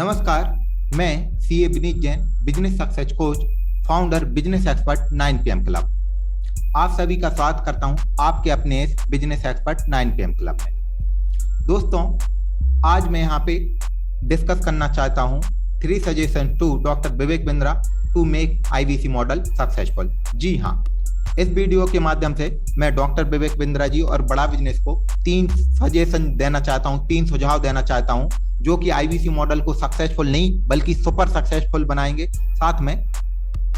नमस्कार, मैं CA Vineet Jain, business success coach, founder business expert 9 PM club. आप सभी का स्वागत करता हूं आपके अपने बिजनेस एक्सपर्ट 9 PM क्लब में। दोस्तों, आज मैं यहां पे डिस्कस करना चाहता हूं 3 suggestion to doctor Vivek Bindra to make IVC model successful. जी हाँ, इस वीडियो के माध्यम से मैं डॉक्टर विवेक बिंद्रा जी और बड़ा बिजनेस को 3 सजेशन देना चाहता हूं, 3 सुझाव देना चाहता हूं जो कि आईवीसी मॉडल को सक्सेसफुल नहीं बल्कि सुपर सक्सेसफुल बनाएंगे। साथ में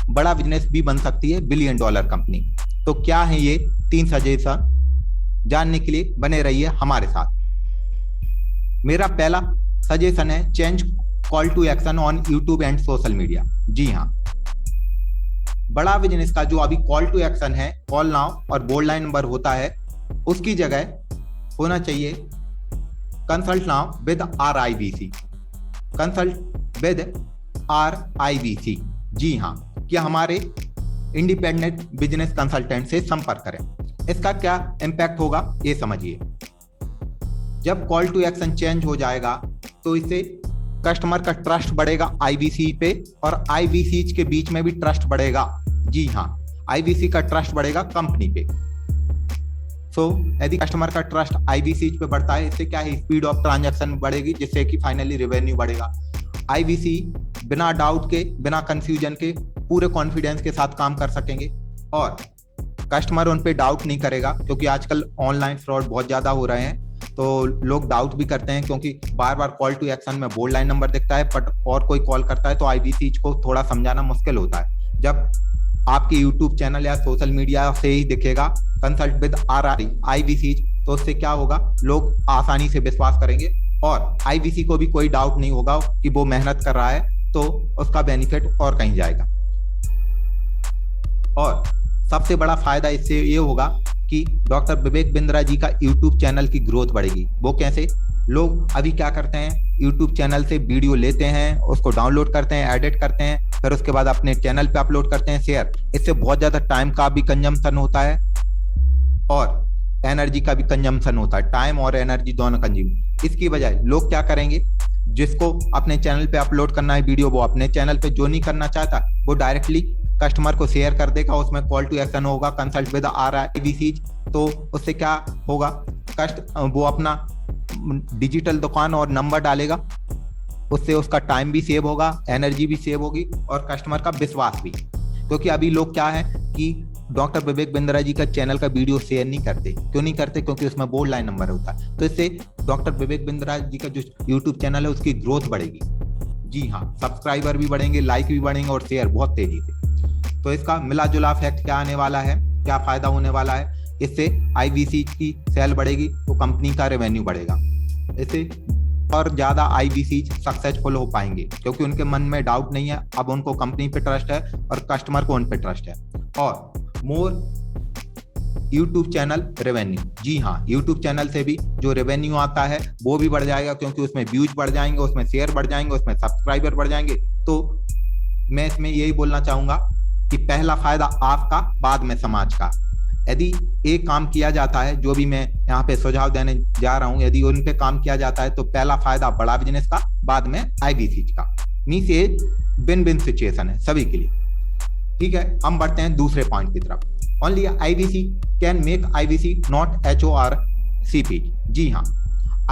बड़ा बिजनेस भी बन सकती है $1 बिलियन कंपनी। तो क्या है ये 3 सजेशन, जानने के लिए बने रहिए हमारे साथ। मेरा पहला सजेशन है change call to action on YouTube and social media. जी हाँ, बड़ा बिजनेस का जो अभी कॉल टू एक्शन है, कॉल नाउ और बोल्ड लाइन नंबर होता है, उसकी जगह होना चाहिए consult now with RIVC, consult with RIVC। जी हाँ, कि हमारे इंडिपेंडेंट बिजनेस कंसल्टेंट से संपर्क करें। इसका क्या इम्पैक्ट होगा ये समझिए। जब कॉल टू एक्शन चेंज हो जाएगा तो इससे कस्टमर का ट्रस्ट बढ़ेगा IVC पे, और IVC के बीच में भी ट्रस्ट बढ़ेगा। जी हाँ, IVC का ट्रस्ट बढ़ेगा कंपनी पे। यदि कस्टमर का ट्रस्ट IVC पे बढ़ता है, इससे क्या है, स्पीड ऑफ ट्रांजैक्शन बढ़ेगी, जिससे कि फाइनली रेवेन्यू बढ़ेगा। IVC बिना डाउट के, बिना कंफ्यूजन के, पूरे कॉन्फिडेंस के साथ काम कर सकेंगे और कस्टमर उन पे डाउट नहीं करेगा, क्योंकि आजकल ऑनलाइन फ्रॉड बहुत ज्यादा हो रहे हैं। तो लोग डाउट भी करते हैं, क्योंकि बार बार कॉल टू एक्शन में बोल्ड लाइन नंबर दिखता है, बट और कोई कॉल करता है तो IVC को थोड़ा समझाना मुश्किल होता है। जब आपके यूट्यूब चैनल या सोशल मीडिया से ही दिखेगा कंसल्ट विद RIVC, तो उससे क्या होगा, लोग आसानी से विश्वास करेंगे और IVC को भी कोई डाउट नहीं होगा कि वो मेहनत कर रहा है, तो उसका बेनिफिट और कहीं जाएगा। और सबसे बड़ा फायदा इससे ये होगा कि डॉक्टर विवेक बिंद्रा जी का यूट्यूब चैनल की ग्रोथ बढ़ेगी। वो कैसे? लोग अभी क्या करते हैं, यूट्यूब चैनल से वीडियो लेते हैं, उसको डाउनलोड करते हैं, एडिट करते हैं, फिर उसके बाद अपने चैनल पे अपलोड करते हैं, शेयर। इससे बहुत ज्यादा टाइम का भी कंजम्पशन होता है और एनर्जी का भी कंजम्पशन होता है, टाइम और एनर्जी दोनों कंज्यूम। इसकी बजाय लोग क्या करेंगे, जिसको अपने चैनल पे अपलोड करना है वीडियो, वो अपने चैनल पे, जो नहीं करना चाहता वो डायरेक्टली कस्टमर को शेयर कर देगा। उसमें कॉल टू एक्शन होगा कंसल्ट विद RIVC। तो उससे क्या होगा, वो अपना डिजिटल दुकान और नंबर डालेगा, उससे उसका टाइम भी सेव होगा, एनर्जी भी सेव होगी और कस्टमर का विश्वास भी। क्योंकि अभी लोग क्या है कि डॉक्टर विवेक बिंद्रा जी का चैनल का वीडियो शेयर नहीं करते। क्यों नहीं करते? क्योंकि उसमें बोल्ड लाइन नंबर होता है। तो इससे डॉक्टर विवेक बिंद्रा जी का जो यूट्यूब चैनल है उसकी ग्रोथ बढ़ेगी। जी हाँ, सब्सक्राइबर भी बढ़ेंगे, लाइक भी बढ़ेंगे और शेयर बहुत तेजी से। तो इसका मिला जुला इफेक्ट क्या आने वाला है, क्या फायदा होने वाला है? इससे IVC की सेल बढ़ेगी तो कंपनी का रेवेन्यू बढ़ेगा। इससे और ज्यादा IVC सक्सेसफुल हो पाएंगे, क्योंकि उनके मन में डाउट नहीं है। अब उनको कंपनी पे ट्रस्ट है और कस्टमर को उन पे ट्रस्ट है। और मोर यूट्यूब चैनल रेवेन्यू। जी हाँ, यूट्यूब चैनल से भी जो रेवेन्यू आता है वो भी बढ़ जाएगा, क्योंकि उसमें व्यूज बढ़ जाएंगे, उसमें शेयर बढ़ जाएंगे, उसमें सब्सक्राइबर बढ़ जाएंगे। तो मैं इसमें यही बोलना चाहूंगा कि पहला फायदा आपका, बाद में समाज का। यदि एक काम किया जाता है, जो भी मैं यहाँ पे सुझाव देने जा रहा हूँ, यदि उन पे काम किया जाता है तो पहला फायदा बड़ा बिजनेस का, बाद में IVC का। मींस ये विन विन सिचुएशन है सभी के लिए। ठीक है, हम बढ़ते हैं दूसरे पॉइंट की तरफ। Only IVC can make IVC not HORCP। जी हाँ,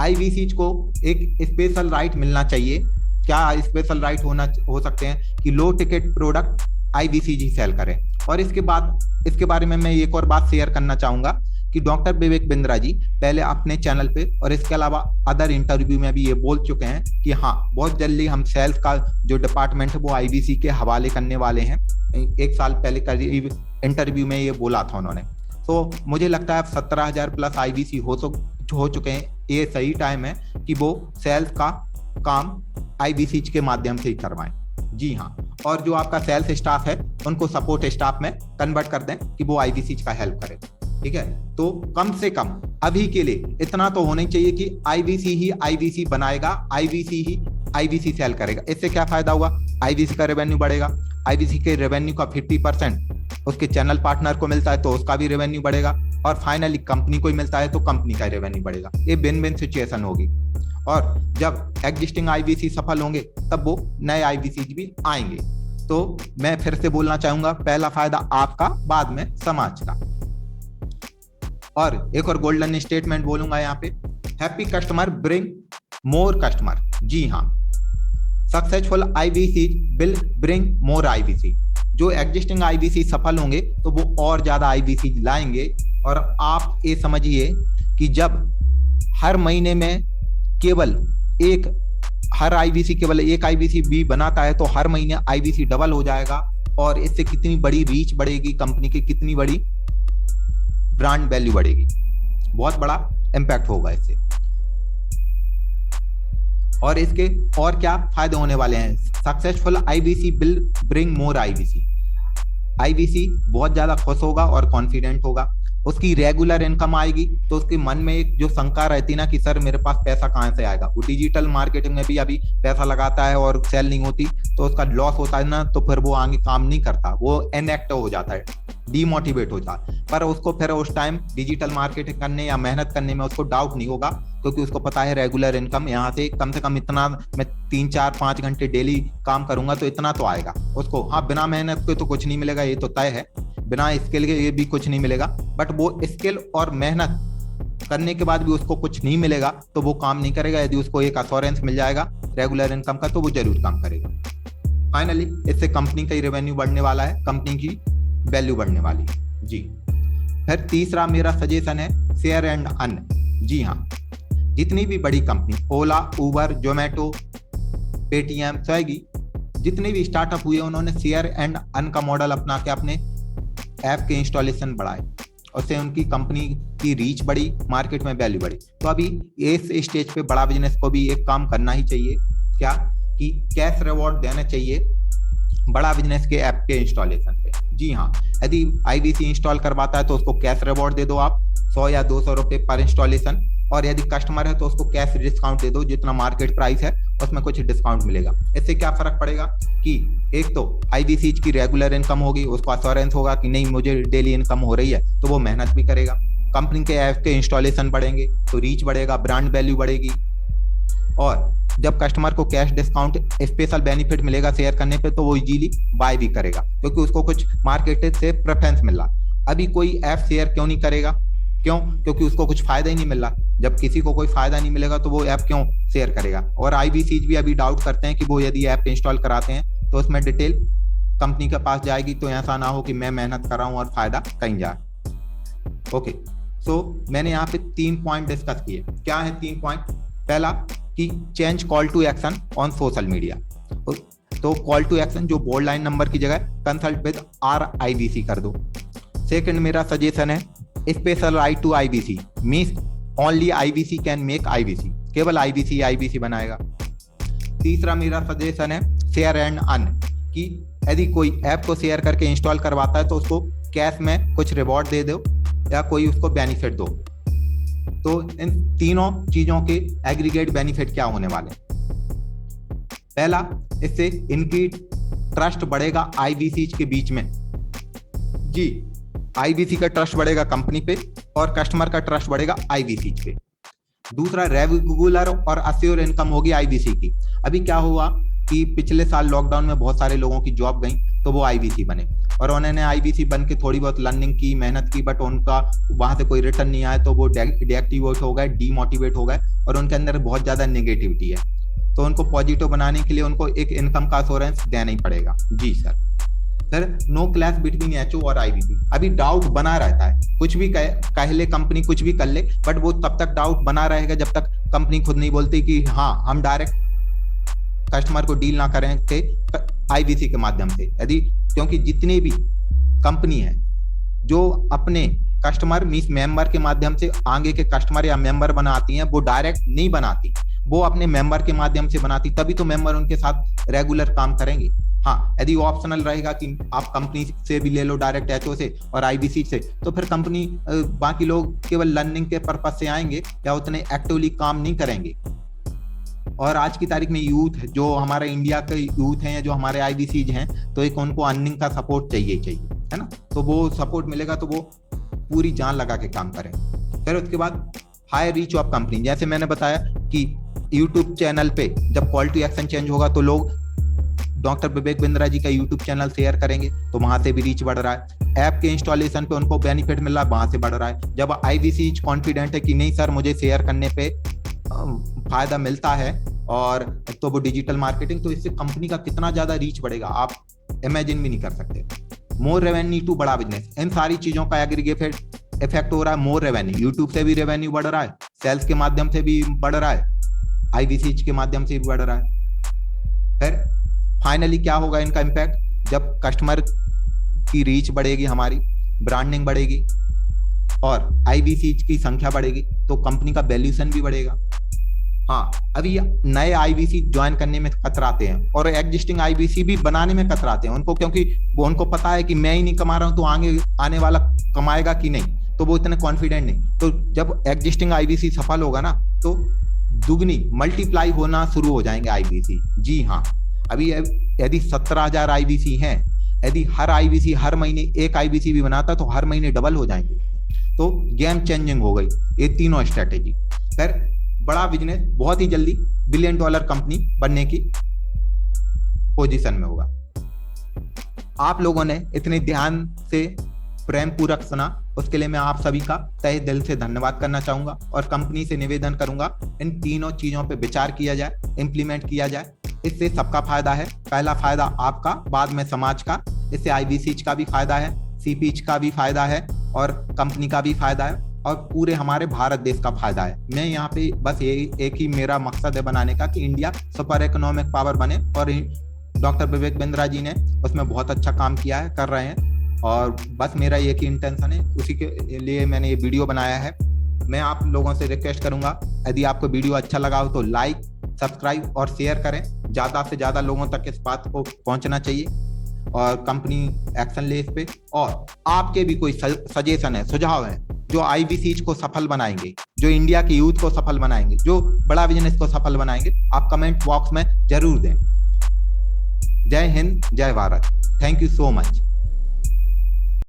IVC को एक स्पेशल राइट मिलना चाहिए। क्या स्पेशल राइट हो सकते हैं कि लो टिकट प्रोडक्ट IVC जी सेल करें। और इसके बारे में मैं एक और बात शेयर करना चाहूंगा कि डॉक्टर विवेक बिंद्रा जी पहले अपने चैनल पे और इसके अलावा अदर इंटरव्यू में भी ये बोल चुके हैं कि हाँ, बहुत जल्दी हम सेल्स का जो डिपार्टमेंट है वो IVC के हवाले करने वाले हैं। 1 साल पहले करीब इंटरव्यू में ये बोला था उन्होंने। तो मुझे लगता है अब 17,000 प्लस IVC हो चुके हैं। ये सही टाइम है कि वो सेल्स का काम IVC के माध्यम से ही करवाएं। जी हाँ, और जो आपका सेल्स स्टाफ है उनको सपोर्ट स्टाफ में कन्वर्ट कर दें कि वो IVC का हेल्प करे। ठीक है, तो कम से कम अभी के लिए इतना तो होना ही चाहिए कि IVC ही IVC बनाएगा, IVC ही IVC सेल करेगा। इससे क्या फायदा हुआ, IVC का रेवेन्यू बढ़ेगा। IVC के रेवेन्यू का 50% उसके चैनल पार्टनर को मिलता है तो उसका भी रेवेन्यू बढ़ेगा, और फाइनली कंपनी को ही मिलता है तो कंपनी का रेवेन्यू बढ़ेगा। ये विन विन सिचुएशन होगी। और जब एग्जिस्टिंग आईबीसी सफल होंगे तब वो नए आईबीसी भी आएंगे। तो मैं फिर से बोलना चाहूंगा, पहला फायदा आपका, बाद में समाज का। और एक और गोल्डन स्टेटमेंट बोलूंगा यहाँ पे, happy customer bring more customer. जी हाँ, successful IBC will bring more IBC. जो एग्जिस्टिंग आईबीसी सफल होंगे तो वो और ज्यादा आईबीसी लाएंगे। और आप ये समझिए कि जब हर महीने में केवल हर आईबीसी केवल एक आईबीसी भी बनाता है तो हर महीने आईबीसी डबल हो जाएगा। और इससे कितनी बड़ी रीच बढ़ेगी कंपनी की, कितनी बड़ी ब्रांड वैल्यू बढ़ेगी, बहुत बड़ा इंपैक्ट होगा इससे। और इसके और क्या फायदे होने वाले हैं? Successful IBC will bring more IBC. IBC बहुत ज्यादा खुश होगा और कॉन्फिडेंट होगा, उसकी रेगुलर इनकम आएगी। तो उसके मन में एक जो शंका रहती ना कि सर मेरे पास पैसा कहाँ से आएगा, वो डिजिटल मार्केटिंग में भी अभी पैसा लगाता है और सेल नहीं होती तो उसका लॉस होता है ना, तो फिर वो आगे काम नहीं करता, वो इनएक्टिव हो जाता है, डीमोटिवेट हो जाता है। पर उसको फिर उस टाइम डिजिटल मार्केटिंग करने या मेहनत करने में उसको डाउट नहीं होगा, क्योंकि उसको पता है रेगुलर इनकम यहाँ से कम इतना, मैं 3-4-5 घंटे डेली काम करूंगा तो इतना तो आएगा उसको। हाँ, बिना मेहनत के तो कुछ नहीं मिलेगा, ये तो तय है, बिना स्किल के ये भी कुछ नहीं मिलेगा। बट वो स्किल और मेहनत करने के बाद भी उसको कुछ नहीं मिलेगा तो वो काम नहीं करेगा। यदि उसको एक अश्योरेंस मिल जाएगा रेगुलर इनकम का तो वो जरूर काम करेगा। फाइनली इससे कंपनी का ही रेवेन्यू बढ़ने वाला है, कंपनी की वैल्यू बढ़ने वाली है। जी, फिर तीसरा मेरा सजेशन है शेयर एंड अर्न। जी हाँ, जितनी भी बड़ी कंपनी, ओला, उबर, जोमेटो, पेटीएम, स्विगी, जितने भी स्टार्टअप हुए उन्होंने शेयर एंड अर्न का मॉडल अपना के अपने ऐप के इंस्टॉलेशन बढ़ाए, उससे उनकी कंपनी की रीच बढ़ी, मार्केट में वैल्यू बढ़ी। तो अभी इस स्टेज पे बड़ा बिजनेस को भी एक काम करना ही चाहिए, क्या कि कैश रिवॉर्ड देना चाहिए बड़ा बिजनेस के ऐप के इंस्टॉलेशन पे। जी हाँ, यदि आईबीसी इंस्टॉल करवाता है तो उसको कैश रिवॉर्ड दे दो आप 100 या 200 रुपए पर इंस्टॉलेशन, और यदि कस्टमर है तो उसको कैश डिस्काउंट दे दो, जितना मार्केट प्राइस है उसमें कुछ डिस्काउंट मिलेगा। इससे क्या फर्क पड़ेगा कि एक तो आईबीसी की रेगुलर इनकम होगी, उसको अश्योरेंस होगा कि नहीं मुझे डेली इनकम हो रही है, तो वो मेहनत भी करेगा। कंपनी के ऐप के इंस्टॉलेशन बढ़ेंगे तो रीच बढ़ेगा, ब्रांड वैल्यू बढ़ेगी। और जब कस्टमर को कैश डिस्काउंट स्पेशल बेनिफिट मिलेगा शेयर करने पे तो वो इजीली बाय भी करेगा, क्योंकि उसको कुछ मार्केट से प्रेफरेंस मिल रहा। अभी कोई ऐप शेयर क्यों नहीं करेगा? क्यों? क्योंकि उसको कुछ फायदा ही नहीं मिल रहा। जब किसी को कोई फायदा नहीं मिलेगा तो वो ऐप क्यों शेयर करेगा? और आईबीसी भी अभी डाउट करते हैं कि वो यदि ऐप इंस्टॉल कराते हैं तो उसमें डिटेल कंपनी के पास जाएगी, तो ऐसा ना हो कि मैं मेहनत कर रहा हूँ और फायदा कहीं जाए। ओके, सो मैंने यहाँ पे 3 पॉइंट डिस्कस किए। क्या है 3 पॉइंट? पहला कि change call to action on social media. तो कॉल टू एक्शन जो बोल्ड लाइन नंबर की जगह कंसल्ट विद RIBC कर दो। सेकंड मेरा सजेशन है special right to IBC, means only IBC can make IBC, केवल आईबीसी बनाएगा। तीसरा मेरा सजेशन है शेयर एंड अर्न, कि यदि कोई ऐप को शेयर करके इंस्टॉल करवाता है तो उसको कैश में कुछ रिवॉर्ड दे दो या कोई उसको बेनिफिट दो। तो इन तीनों चीजों के एग्रीगेट बेनिफिट क्या होने वाले? पहला, इससे इनकी ट्रस्ट बढ़ेगा आईबीसी के बीच में। जी, आईबीसी का ट्रस्ट बढ़ेगा कंपनी पे और कस्टमर का ट्रस्ट बढ़ेगा आईबीसी पे। दूसरा, रेगुलर और अश्योर इनकम होगी आईबीसी की। अभी क्या हुआ कि पिछले साल लॉकडाउन में बहुत सारे लोगों की जॉब गई तो वो आईबीसी बने और उन्होंने आईबीसी बन के थोड़ी बहुत लर्निंग की, मेहनत की, बट उनका वहां से कोई रिटर्न नहीं आया तो वो डीएक्टिवेट हो गए, डीमोटिवेट हो गए और उनके अंदर बहुत ज्यादा नेगेटिविटी है। तो उनको पॉजिटिव बनाने के लिए उनको एक इनकम का अश्योरेंस देना ही पड़ेगा। जी sir, no clash between HO और आईबीसी। अभी डाउट बना रहता है, कुछ भी कह ले कंपनी, कुछ भी कर ले, बट वो तब तक डाउट बना रहेगा जब तक कंपनी खुद नहीं बोलती कि हाँ हम डायरेक्ट कस्टमर को डील ना करें थे आईबीसी के माध्यम से। यदि क्योंकि जितनी भी कंपनी है जो अपने कस्टमर मींस मेंबर के माध्यम से आगे के कस्टमर या मेंबर बनाती हैं, वो डायरेक्ट नहीं बनाती, वो अपने मेंबर के माध्यम से बनाती, तभी तो मेंबर उनके साथ रेगुलर काम करेंगे। हाँ, यदि वो ऑप्शनल रहेगा कि आप कंपनी से भी ले लो डायरेक्ट एचओ से और आईबीसी से, तो फिर कंपनी बाकी लोग केवल लर्निंग के पर्पज से आएंगे या उतने एक्टिवली काम नहीं करेंगे। और आज की तारीख में यूथ जो हमारे इंडिया के यूथ हैं, जो हमारे आईबीसी हैं, तो एक उनको अर्निंग का सपोर्ट चाहिए है ना। तो वो सपोर्ट मिलेगा तो वो पूरी जान लगा के काम करें। फिर उसके बाद हाई रीच ऑफ कंपनी, जैसे मैंने बताया कि यूट्यूब चैनल पे जब कॉल टू एक्शन चेंज होगा तो लोग डॉक्टर विवेक बिंद्रा जी का यूट्यूब चैनल शेयर करेंगे, तो वहां से भी रीच बढ़ रहा है। ऐप के इंस्टॉलेशन पे उनको बेनिफिट मिल रहा है, वहां से बढ़ रहा है। जब आईवीसी कॉन्फिडेंट है कि नहीं सर मुझे शेयर करने पे फायदा मिलता है, और तो वो डिजिटल मार्केटिंग, तो इससे कंपनी का कितना ज्यादा रीच बढ़ेगा आप इमेजिन भी नहीं कर सकते। मोर रेवेन्यू टू बड़ा बिजनेस, इन सारी चीजों का एग्रीगेट इफेक्ट हो रहा है। मोर रेवेन्यू, यूट्यूब से भी रेवेन्यू बढ़ रहा है, सेल्स के माध्यम से भी बढ़ रहा है, आईवीसी के माध्यम से भी बढ़ रहा है। फिर फाइनली क्या होगा इनका इम्पैक्ट, जब कस्टमर की रीच बढ़ेगी, हमारी ब्रांडिंग बढ़ेगी और आईवीसी की संख्या बढ़ेगी, तो कंपनी का वैल्यूएशन भी बढ़ेगा। हाँ, अभी नए आईवीसी ज्वाइन करने में कतराते हैं और एग्जिस्टिंग आईवीसी भी बनाने में कतराते हैं उनको, क्योंकि वो उनको पता है कि मैं ही नहीं कमा रहा हूं तो आगे आने वाला कमाएगा कि नहीं, तो वो इतने कॉन्फिडेंट नहीं। तो जब एग्जिस्टिंग आईवीसी सफल होगा ना, तो दुगनी मल्टीप्लाई होना शुरू हो जाएंगे आईवीसी। जी हाँ, अभी यदि 17,000 आईवीसी हैं, यदि हर आईवीसी हर महीने एक आईवीसी भी बनाता तो हर महीने डबल हो जाएंगे। तो गेम चेंजिंग हो गई ये तीनों स्ट्रेटेजी। फिर बड़ा बिजनेस बहुत ही जल्दी $1 बिलियन कंपनी बनने की पोजीशन में होगा। आप लोगों ने इतने ध्यान से प्रेम पूर्वक सुना, उसके लिए मैं आप सभी का तहे दिल से धन्यवाद करना चाहूंगा और कंपनी से निवेदन करूंगा इन तीनों चीजों पे विचार किया जाए, इंप्लीमेंट किया जाए। इससे सबका फायदा है। पहला फायदा आपका, बाद में समाज का। इससे आईवीसी का भी फायदा है, सीपीच का भी फायदा है और कंपनी का भी फायदा है और पूरे हमारे भारत देश का फायदा है। मैं यहाँ पे बस एक ही मेरा मकसद है बनाने का कि इंडिया सुपर इकोनॉमिक पावर बने, और डॉक्टर विवेक बिंद्रा जी ने उसमें बहुत अच्छा काम किया है, कर रहे हैं, और बस मेरा एक ही इंटेंशन है, उसी के लिए मैंने ये वीडियो बनाया है। मैं आप लोगों से रिक्वेस्ट करूंगा, यदि आपको वीडियो अच्छा लगा हो तो लाइक, सब्सक्राइब और शेयर करें। ज्यादा से ज्यादा लोगों तक इस बात को पहुंचना चाहिए और कंपनी एक्शन ले इस पे। और आपके भी कोई सजेशन है, सुझाव है जो आईवीसी को सफल बनाएंगे, जो इंडिया की यूथ को सफल बनाएंगे, जो बड़ा बिजनेस को सफल बनाएंगे, आप कमेंट बॉक्स में जरूर दें। जय हिंद, जय Bharat. Thank you so much.